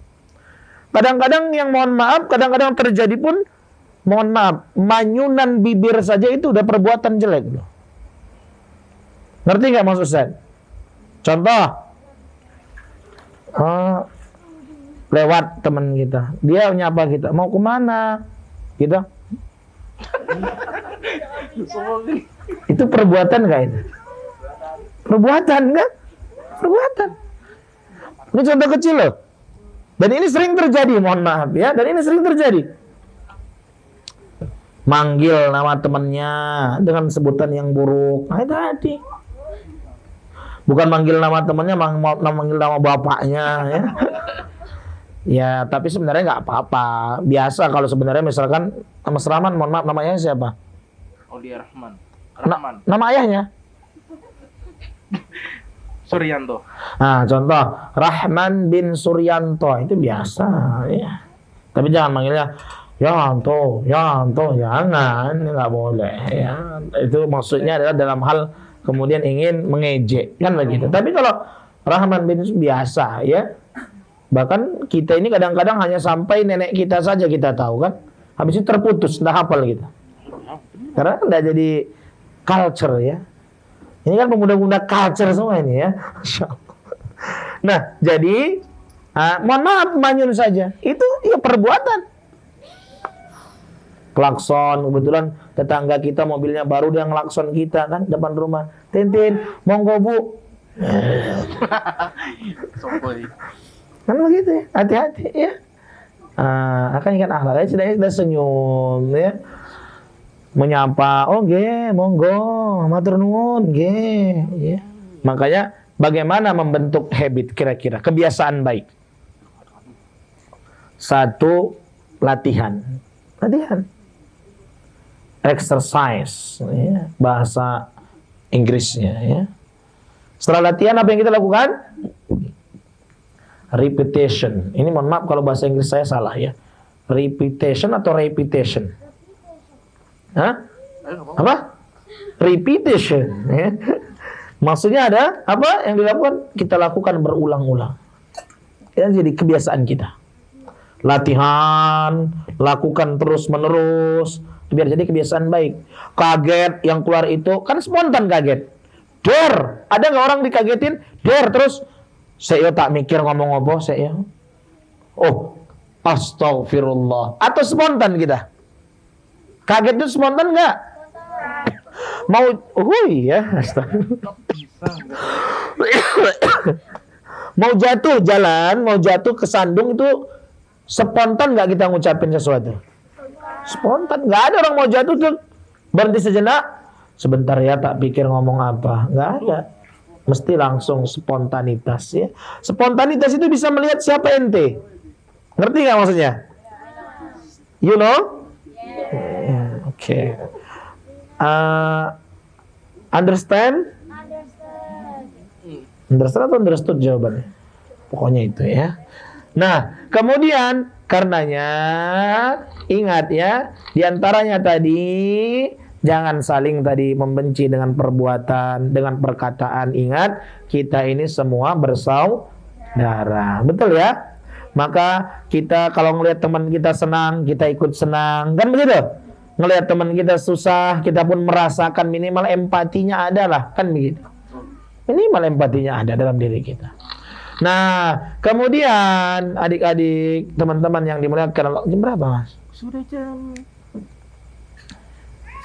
Kadang-kadang yang mohon maaf, kadang-kadang terjadi pun mohon maaf, manyunan bibir saja itu udah perbuatan jelek loh. Ngerti nggak Mas Ustaz? Contoh, lewat teman kita, dia nyapa kita, mau kemana? Gitu. Itu perbuatan nggak itu? Perbuatan kan? Perbuatan. Ini contoh kecil loh. Dan ini sering terjadi, mohon maaf ya. Dan ini sering terjadi. Manggil nama temannya dengan sebutan yang buruk. Nah itu hati. Bukan manggil nama temannya, manggil nama bapaknya ya. Ya, tapi sebenarnya nggak apa-apa. Biasa kalau sebenarnya misalkan Mas Rahman, mohon maaf, namanya siapa? Aulia Rahman. Rahman. Nama ayahnya? Suryanto. Nah, contoh Rahman bin Suryanto itu biasa ya. Tapi jangan manggilnya Yanto, jangan, nggak boleh ya. Itu maksudnya adalah dalam hal kemudian ingin mengejek kan begitu. Tapi kalau Rahman bin biasa ya. Bahkan kita ini kadang-kadang hanya sampai nenek kita saja kita tahu kan. Habis itu terputus, nggak hafal kita. Karena nggak jadi culture ya. Ini kan pemuda-pemuda culture semua ini ya. Nah, jadi mohon maaf manyun saja. Itu ya perbuatan. Klakson, kebetulan tetangga kita mobilnya baru, dia ngelakson kita kan depan rumah. Tintin, monggo bu. Kan begitu ya, hati-hati ya. Akan ikan akhlak, sudah senyum ya. Menyapa, oh nggih, monggo, matur nuwun nggih ya. Makanya bagaimana membentuk habit kira-kira, kebiasaan baik. Satu, latihan. Exercise ya, bahasa Inggrisnya ya. Setelah latihan apa yang kita lakukan? Repetition. Ini mohon maaf kalau bahasa Inggris saya salah ya. Repetition atau repetition? Hah? Apa? Repetition ya. Maksudnya ada apa yang dilakukan? Kita lakukan berulang-ulang. Itu jadi kebiasaan kita. Latihan, lakukan terus-menerus biar jadi kebiasaan baik. Kaget yang keluar itu kan spontan kaget. Der, ada nggak orang dikagetin? Der, terus saya tak mikir ngomong apa saya. Oh, astagfirullah. Atau spontan kita? Kaget itu spontan nggak? Mau, ya, astagfirullah. Mau jatuh jalan, mau jatuh kesandung itu spontan nggak kita ngucapin sesuatu? Spontan, nggak ada orang mau jatuh tuh berhenti sejenak. Sebentar ya, tak pikir ngomong apa. Nggak ada. Mesti langsung spontanitas ya. Spontanitas itu bisa melihat siapa ente. Ngerti nggak maksudnya? You know? Yeah, okay. Understand? Understand atau understood jawabannya? Pokoknya itu ya. Nah, kemudian karenanya ingat ya, diantaranya tadi jangan saling tadi membenci dengan perbuatan, dengan perkataan. Ingat, kita ini semua bersaudara. Betul ya? Maka kita kalau ngelihat teman kita senang, kita ikut senang. Kan begitu? Ngelihat teman kita susah, kita pun merasakan, minimal empatinya ada lah. Kan begitu? Minimal empatinya ada dalam diri kita. Nah, kemudian adik-adik, teman-teman yang dimuliakan Allah, jam berapa Mas? Sudah jam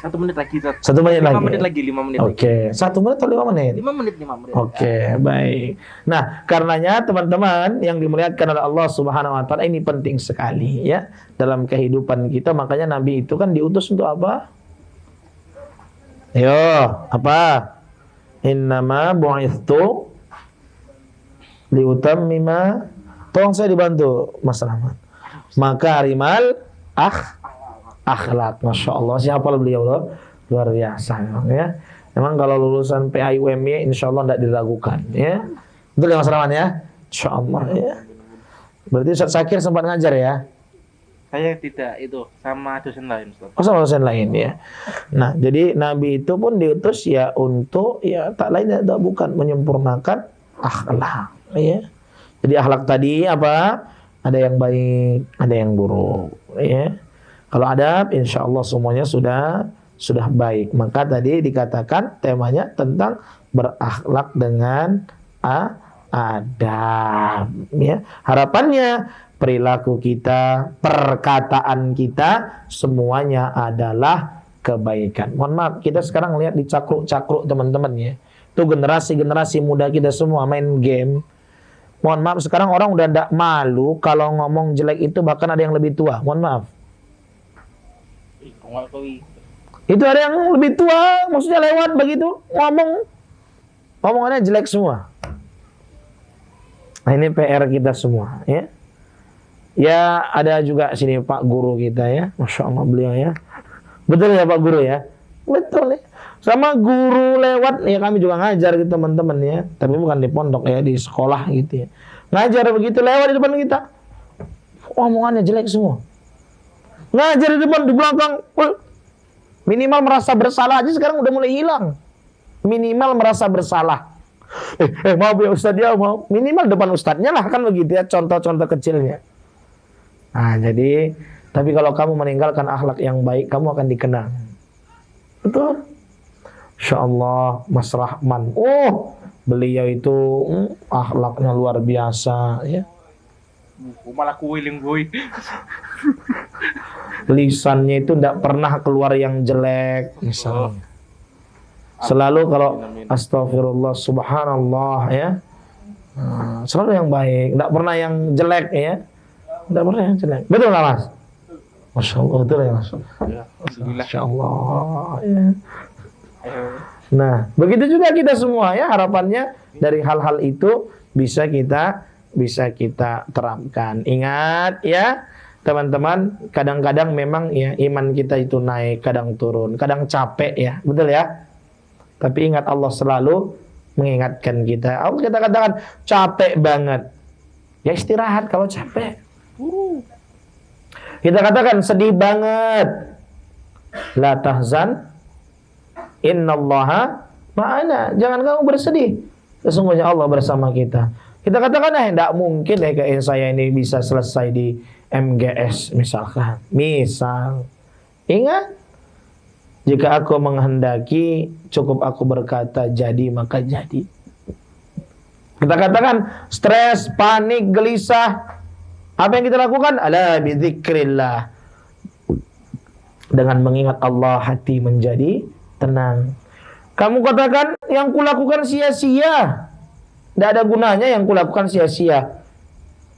1 menit lagi. 1 menit lagi. 5 menit lagi, 5 menit. Oke, 1 menit atau 5 menit? 5 menit. Oke, baik. Nah, karenanya teman-teman yang dimuliakan oleh Allah Subhanahu wa taala, ini penting sekali ya dalam kehidupan kita. Makanya Nabi itu kan diutus untuk apa? Yo, apa? Innama bu'itsu liutammima. Tolong saya dibantu Mas Rahman. Makarimal akhlak. Masya Allah, siapa beliau loh, luar biasa memang ya. Memang kalau lulusan PAIUMY insya Allah tidak diragukan ya. Betul ya Mas Rahman ya? Insya Allah ya. Berarti Ustaz Syakir sempat ngajar ya? Saya tidak, itu sama dosen lain Ustaz. Oh, sama dosen lain ya. Nah, jadi Nabi itu pun diutus ya untuk ya tak lain tak bukan menyempurnakan akhlak ya. Jadi akhlak tadi apa? Ada yang baik, ada yang buruk ya. Kalau adab insya Allah semuanya sudah baik. Maka tadi dikatakan temanya tentang berakhlak dengan adab ya. Harapannya perilaku kita, perkataan kita semuanya adalah kebaikan. Mohon maaf, kita sekarang lihat di cakruk-cakruk teman-teman ya. Itu generasi-generasi muda kita semua main game. Mohon maaf, sekarang orang udah tidak malu kalau ngomong jelek itu, bahkan ada yang lebih tua. Mohon maaf. Itu ada yang lebih tua, maksudnya lewat begitu, omongannya jelek semua. Nah, ini PR kita semua ya. Ya, ada juga sini Pak Guru kita ya. Masya Allah beliau ya. Betul ya Pak Guru ya? Betul ya. Sama guru lewat, ya kami juga ngajar gitu teman-teman ya. Tapi bukan di pondok ya, di sekolah gitu ya. Ngajar begitu lewat di depan kita. Omongannya jelek semua. Ngajar di depan, di belakang. Minimal merasa bersalah aja sekarang udah mulai hilang. Minimal merasa bersalah. Maaf ya Ustadz ya, mau. Minimal depan Ustadznya lah kan begitu ya, contoh-contoh kecilnya. Nah jadi, tapi kalau kamu meninggalkan akhlak yang baik, kamu akan dikenang. Betul. Insya Allah Mas Rahman. Oh, beliau itu akhlaknya luar biasa ya. Malah kuiling boy. Lisannya itu tidak pernah keluar yang jelek misalnya. Selalu kalau astagfirullah subhanallah ya. Selalu yang baik, tidak pernah yang jelek ya. Tidak pernah yang jelek. Betul nggak Mas? Masya Allah, betul ya Mas. Masya Allah ya. Nah, begitu juga kita semua ya, harapannya dari hal-hal itu bisa kita terapkan. Ingat ya, teman-teman, kadang-kadang memang ya iman kita itu naik, kadang turun, kadang capek ya, betul ya. Tapi ingat Allah selalu mengingatkan kita. Allah kita katakan capek banget, ya istirahat kalau capek. Kita katakan sedih banget, la tahzan, innallaha ma'ana. Jangan kamu bersedih, sesungguhnya Allah bersama kita. Kita katakan tidak mungkin kayak saya ini bisa selesai di MGS misalkan. Misal, ingat, jika aku menghendaki, cukup aku berkata jadi maka jadi. Kita katakan stres, panik, gelisah. Apa yang kita lakukan? Ala bidzikrillah. Dengan mengingat Allah, hati menjadi tenang. Kamu katakan yang kulakukan sia-sia. Tidak ada gunanya yang kulakukan sia-sia.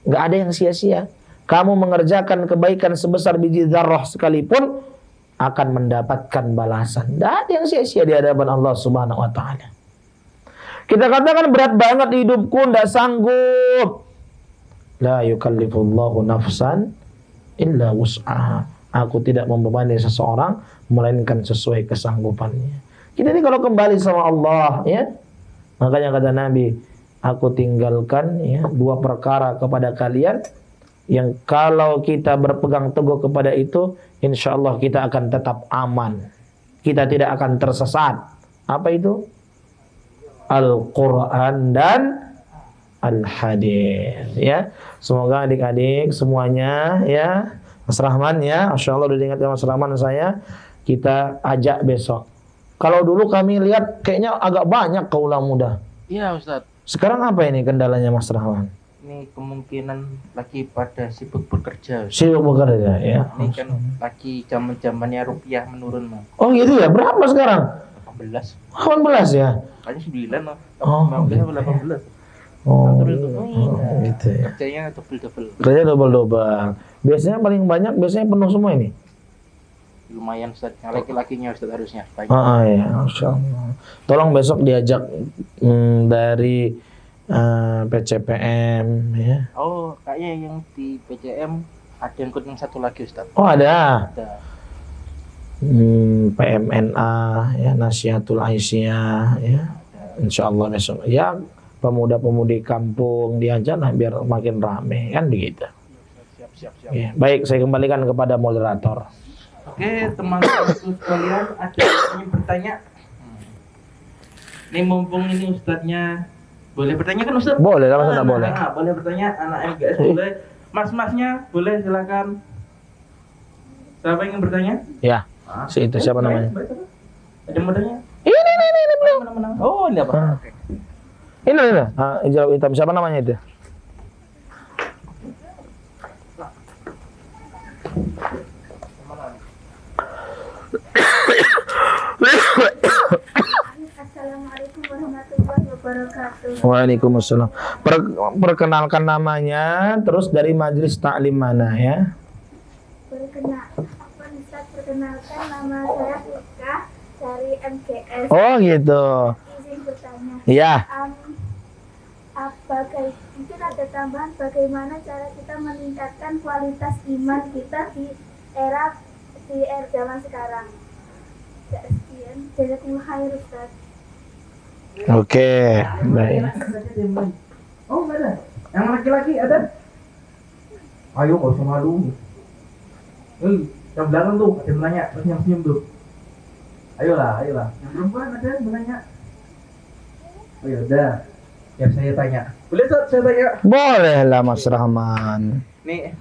Nggak ada yang sia-sia. Kamu mengerjakan kebaikan sebesar biji dzarrah sekalipun akan mendapatkan balasan. Tidak ada yang sia-sia di hadapan Allah Subhanahu wa taala. Kita katakan berat banget hidupku, tidak sanggup. La yukallifullahu nafsan illa wus'aha. Aku tidak membebani seseorang melainkan sesuai kesanggupannya. Kita ini kalau kembali sama Allah ya. Makanya kata Nabi, aku tinggalkan ya 2 perkara kepada kalian yang kalau kita berpegang teguh kepada itu, insya Allah kita akan tetap aman. Kita tidak akan tersesat. Apa itu? Al-Quran dan Al-Hadis. Ya, semoga adik-adik semuanya ya, Mas Rahman ya, Masya Allah udah diingatkan Mas Rahman saya, kita ajak besok. Kalau dulu kami lihat kayaknya agak banyak kaulah muda. Iya Ustadz. Sekarang apa ini kendalanya Mas Rahman? Ini kemungkinan lagi pada sibuk bekerja. Sibuk bekerja ya. Ini kan lagi zaman-zamannya rupiah menurun Mas. Oh gitu ya, berapa sekarang? 18. 18 ya? Kayaknya 9 Mas. Oh, 19 atau 18. Oh, gitu ya. Kerjanya double-double. Kerja double-double. Biasanya paling banyak, biasanya penuh semua ini? Lumayan Ustaz, yang laki-lakinya Ustaz harusnya. Ya, Masya Allah. Tolong besok diajak dari PCPM ya. Oh, kayaknya yang di PCM ada yang ikut yang satu lagi Ustaz. Oh ada. Ada. PMNA ya, Nasihatul Aisyah ya. Insya Allah besok ya, pemuda-pemudi kampung diajak lah biar makin rame kan begitu. Siap. Ya, baik, saya kembalikan kepada moderator. Oke, teman-teman sekalian, ada yang ingin bertanya? Ini mumpung ini Ustadznya boleh bertanya kan Ustadz? Boleh, masa tidak boleh? Boleh bertanya, anak MGS boleh. Mas-masnya boleh, silakan. Siapa yang ingin bertanya? Ya, si itu siapa namanya? Ada yang bertanya? Ini belum. Oh, ini apa? Oke. Ini. Hijau hitam, siapa namanya itu? wabarakatuh. Waalaikumsalam. Perkenalkan namanya, terus dari majelis taklim mana ya? Perkenalkan nama saya Ika dari MGS. Oh gitu. Izin bertanya. Iya. Mungkin ada tambahan bagaimana cara kita meningkatkan kualitas iman kita di era zaman sekarang. Sekian. Jazakumullah khair Ustaz. Oke, baik. Oh, enggak ada. Yang laki-laki ada? Ayo, nggak usah malu. Yang belakang tuh, ada yang nanya, senyum tuh. Ayolah. Yang perempuan ada yang menanya. Oh ya udah. Ya saya tanya. Boleh Ustaz, saya tanya. Boleh lah Mas Rahman. Nih,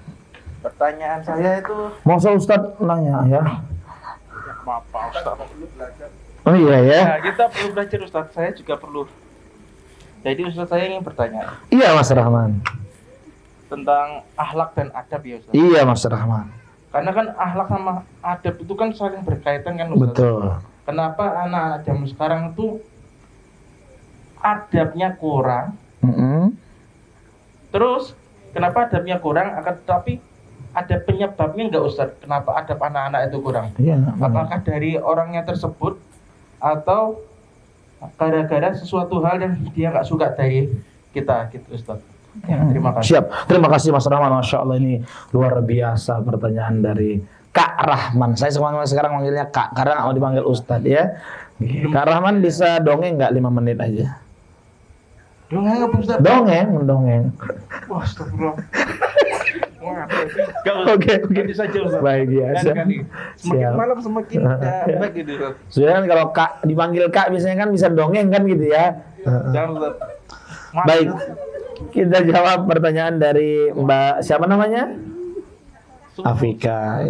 pertanyaan saya itu. Masa Ustadz nanya ya? Maaf Pak Ustaz, perlu belajar. Oh iya ya? Nah, kita perlu belajar Ustaz, saya juga perlu. Jadi Ustaz saya ingin bertanya Iya Mas Rahman. tentang akhlak dan adab ya Ustaz. Iya Mas Rahman. Karena kan akhlak sama adab itu kan saling berkaitan kan Ustaz. Betul. Kenapa anak-anak zaman sekarang itu adabnya kurang? Terus kenapa adabnya kurang? Akan tetapi ada penyebabnya enggak Ustaz? Kenapa adab anak-anak itu kurang? Iya. Apakah dari orangnya tersebut atau gara-gara sesuatu hal yang dia nggak suka dari kita gitu Ustaz? Ya, terima kasih. Siap. Terima kasih Mas Rahman. Masya Allah ini luar biasa pertanyaan dari Kak Rahman. Saya sekarang manggilnya Kak karena nggak mau dipanggil Ustadz ya. Kak Rahman bisa dongeng nggak 5 menit aja? Dongeng apa Ustaz? Dongeng. Wah, astagfirullah. Oke. Nanti saja Ustaz. Baik ya. Semakin Siap. malam semakin baik gitu Ustaz. Sudah kan kalau Kak dipanggil Kak biasanya kan bisa dongeng kan gitu ya. Jangan Ustaz. Maaf, Baik. Ustaz. Kita jawab pertanyaan dari Mbak siapa namanya? Afika.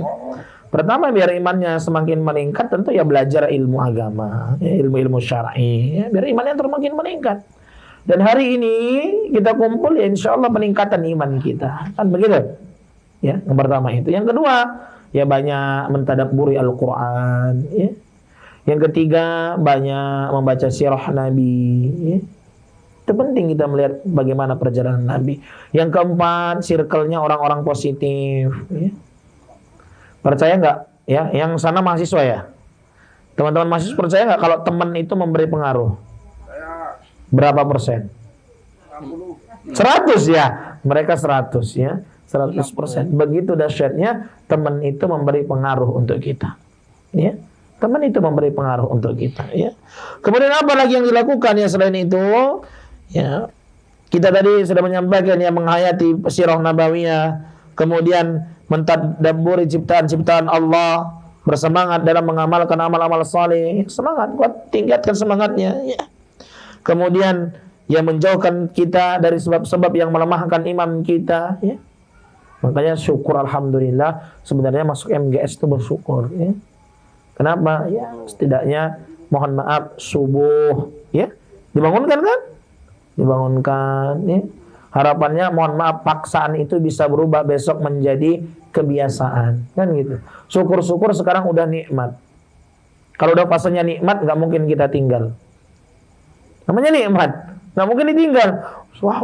Pertama biar imannya semakin meningkat tentu ya belajar ilmu agama, ya, ilmu-ilmu syar'i, ya, biar imannya semakin meningkat. Dan hari ini kita kumpul ya insya Allah peningkatan iman kita, kan begitu? Ya, yang pertama itu. Yang kedua ya banyak mentadabburi Al-Quran. Ya. Yang ketiga banyak membaca sirah Nabi. Ya. Itu penting kita melihat bagaimana perjalanan Nabi. Yang keempat circle-nya orang-orang positif. Ya. Percaya nggak? Ya, yang sana mahasiswa ya. Teman-teman mahasiswa percaya nggak kalau teman itu memberi pengaruh? Berapa persen? 100 ya. Mereka 100 ya. 100%. Begitu dahsyatnya teman itu memberi pengaruh untuk kita. Ya. Teman itu memberi pengaruh untuk kita. Ya. Kemudian apa lagi yang dilakukan ya selain itu? Ya. Kita tadi sudah menyampaikan ya menghayati sirah nabawiyah. Kemudian mentadabburi ciptaan-ciptaan Allah, bersemangat dalam mengamalkan amal-amal saleh, semangat kuat, tingkatkan semangatnya ya. Kemudian ya menjauhkan kita dari sebab-sebab yang melemahkan iman kita ya. Makanya syukur alhamdulillah sebenarnya masuk MGS itu bersyukur ya. Kenapa? Ya setidaknya mohon maaf subuh ya dibangunkan kan? Dibangunkan ya. Harapannya mohon maaf paksaan itu bisa berubah besok menjadi kebiasaan kan gitu. Syukur-syukur sekarang udah nikmat. Kalau udah fasenya nikmat nggak mungkin kita tinggal. Namanya nikmat nggak mungkin ditinggal. Wah,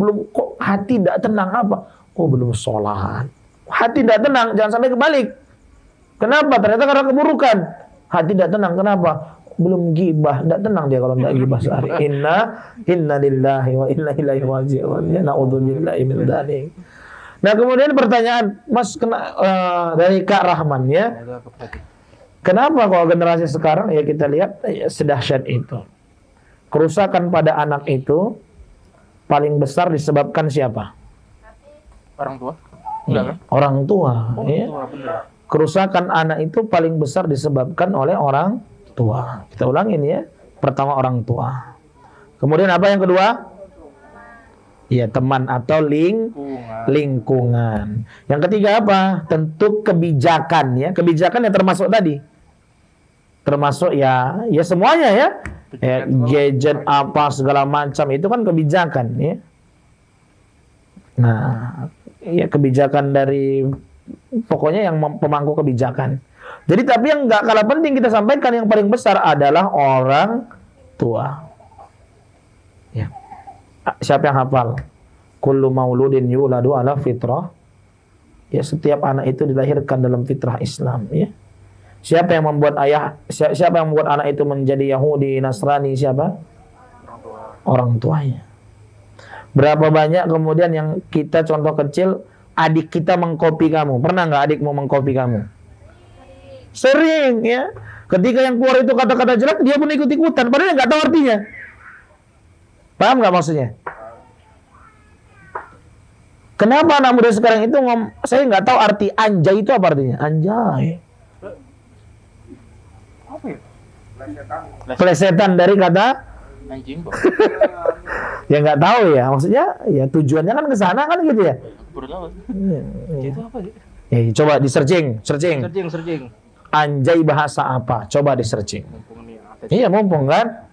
belum kok hati tidak tenang apa? Oh belum sholat. Hati tidak tenang jangan sampai kebalik. Kenapa? Ternyata karena keburukan. Hati tidak tenang kenapa? Belum gibah, tidak tenang dia kalau tidak gibah sehari. Inna lillahi wa inna ilaihi raji'un. Ya na'udzubillahi min dzalik. Nah, kemudian pertanyaan Mas dari Kak Rahman ya. Kenapa kalau generasi sekarang ya kita lihat ya, sedahsyat itu. Kerusakan pada anak itu paling besar disebabkan siapa? Orang tua? Enggak kan? Orang tua. Oh, Ya. tua benar. Kerusakan anak itu paling besar disebabkan oleh orang tua. Kita ulangin ya. Pertama orang tua. Kemudian apa yang kedua? Ya teman atau lingkungan. Yang ketiga apa? Tentu kebijakan ya. Kebijakan yang termasuk tadi. Termasuk ya semuanya ya. Ya gadget apa segala macam itu kan kebijakan ya. Nah, ya kebijakan dari pokoknya yang pemangku kebijakan. Jadi tapi yang nggak kalah penting kita sampaikan yang paling besar adalah orang tua. Siapa yang hafal? Kullu mauludin yuladu ala fitrah. Ya, setiap anak itu dilahirkan dalam fitrah Islam, ya. Siapa yang membuat siapa yang membuat anak itu menjadi Yahudi, Nasrani, siapa? Orang tuanya. Berapa banyak kemudian yang kita contoh kecil, adik kita mengkopi kamu. Pernah nggak adikmu mengkopi kamu? Sering, ya. Ketika yang keluar itu kata-kata jelek, dia pun ikut-ikutan, padahal nggak tahu artinya. Paham nggak maksudnya? Kenapa anak muda sekarang itu saya nggak tahu arti anjay itu apa artinya? Anjay. Apa ya? Plesetan dari kata Anjing, Bang. ya nggak tahu ya, maksudnya ya tujuannya kan ke sana kan gitu ya. Baru tahu. Itu apa sih? Coba di searching. Searching. Anjay bahasa apa? Coba di searching. Mumpung nih ada. Iya, mumpung kan.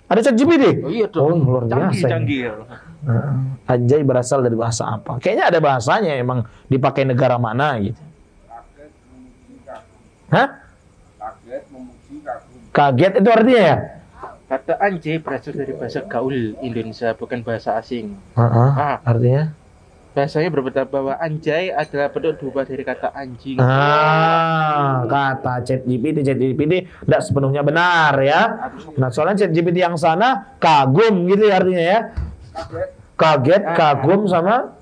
Ada ChatGPT. Oh iya tuh. Oh, luar biasa. Canggih. Anjay berasal dari bahasa apa? Kayaknya ada bahasanya, emang dipakai negara mana gitu. Hah? Kaget itu artinya ya? Kata anjay berasal dari bahasa gaul Indonesia, bukan bahasa asing. Artinya? Bahasanya berbeda bahwa anjay adalah bentuk berubah dari kata anjing. Kata ChatGPT tidak sepenuhnya benar ya. Nah, soalnya ChatGPT yang sana kagum gitu ya artinya ya. Kaget, kagum sama.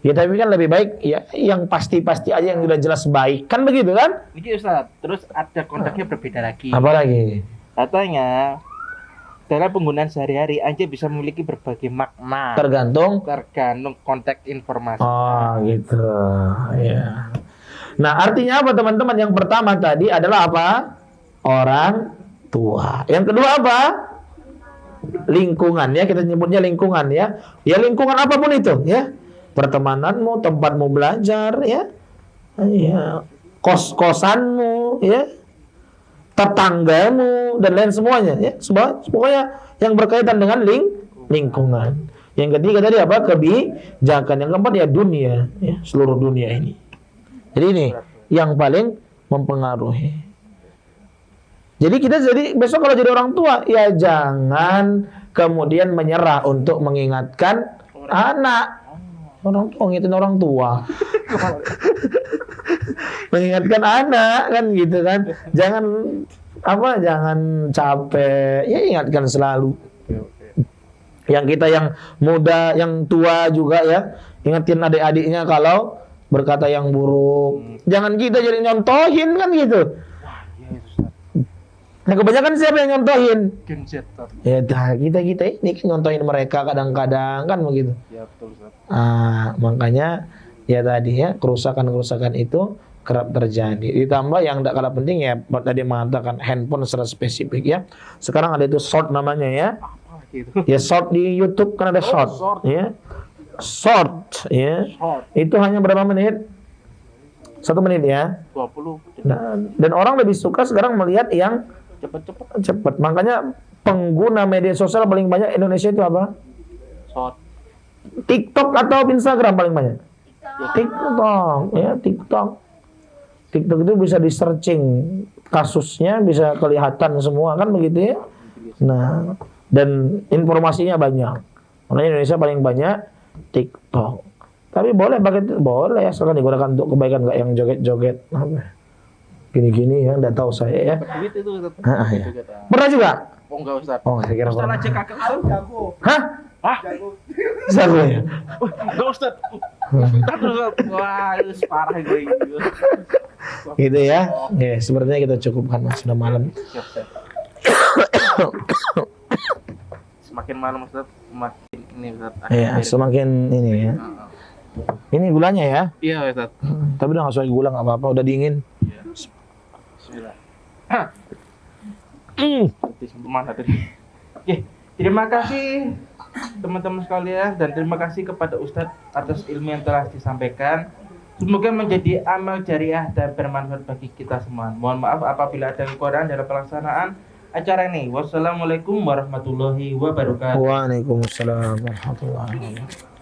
Ya tapi kan lebih baik ya yang pasti-pasti aja, yang udah jelas baik. Kan begitu kan? Ini Ustaz, terus ada konteksnya berbeda lagi. Apa lagi? Katanya dalam penggunaan sehari-hari anjay bisa memiliki berbagai makna. Tergantung konteks informasi. Oh gitu ya. Nah artinya apa teman-teman? Yang pertama tadi adalah apa? Orang tua. Yang kedua apa? Lingkungan ya, kita nyebutnya lingkungan ya. Ya lingkungan apapun itu ya. Pertemananmu, tempatmu belajar ya. Ya. Kos-kosanmu ya. Tetanggamu dan lain semuanya ya. Pokoknya yang berkaitan dengan lingkungan. Yang ketiga tadi apa? Kebijakan. Yang keempat ya dunia ya, seluruh dunia ini. Jadi ini yang paling mempengaruhi. Jadi kita besok kalau jadi orang tua ya jangan kemudian menyerah untuk mengingatkan anak. Orang tua ngingetin orang tua. Mengingatkan anak kan gitu kan. Jangan capek. Ya ingatkan selalu. Yang kita yang muda, yang tua juga ya, ingetin adik-adiknya kalau berkata yang buruk. Jangan kita jadi nyontohin kan gitu. Nah kebanyakan siapa yang nyontohin? Ya kita ini nyontohin mereka kadang-kadang kan begitu. Ya betul Ustaz. Makanya ya tadi ya kerusakan itu kerap terjadi. Ditambah yang tidak kalah penting ya tadi mengatakan handphone secara spesifik ya. Sekarang ada itu short namanya ya. Apa gitu? Ya short di YouTube kan ada short. Ya. Short ya. Short. Itu hanya berapa menit? 1 menit ya. 20. Dan orang lebih suka sekarang melihat yang cepat. Makanya pengguna media sosial paling banyak Indonesia itu apa? Short. TikTok atau Instagram paling banyak? TikTok ya, TikTok itu bisa di searching kasusnya, bisa kelihatan semua kan begitu ya. Nah, dan informasinya banyak. Makanya Indonesia paling banyak TikTok. Tapi boleh boleh asal digunakan untuk kebaikan, nggak yang joget-joget apa. Gini-gini ya, enggak tahu saya ya. Duit itu Ustaz. Ya. Pernah juga? Oh enggak Ustaz. Oh, saya kira Ustaz pernah. aja kakak Ustaz. Jago. Hah? Jago ya? Enggak Ustaz. Wah, itu parah gue. Gitu ya. Ya, sepertinya kita cukupkan Mas, sudah malam. Siap. Semakin malam Ustaz, semakin ini Ustaz. Ya, semakin ini ya. Ini gulanya ya. Iya Ustaz. Tapi udah nggak sesuai gula, nggak apa-apa, udah dingin. Bismillah. Mana tadi? Oke, terima kasih teman-teman sekalian dan terima kasih kepada Ustadz atas ilmu yang telah disampaikan. Semoga menjadi amal jariah dan bermanfaat bagi kita semua. Mohon maaf apabila ada kekurangan dalam pelaksanaan acara ini. Wassalamualaikum warahmatullahi wabarakatuh. Waalaikumsalam warahmatullahi wabarakatuh.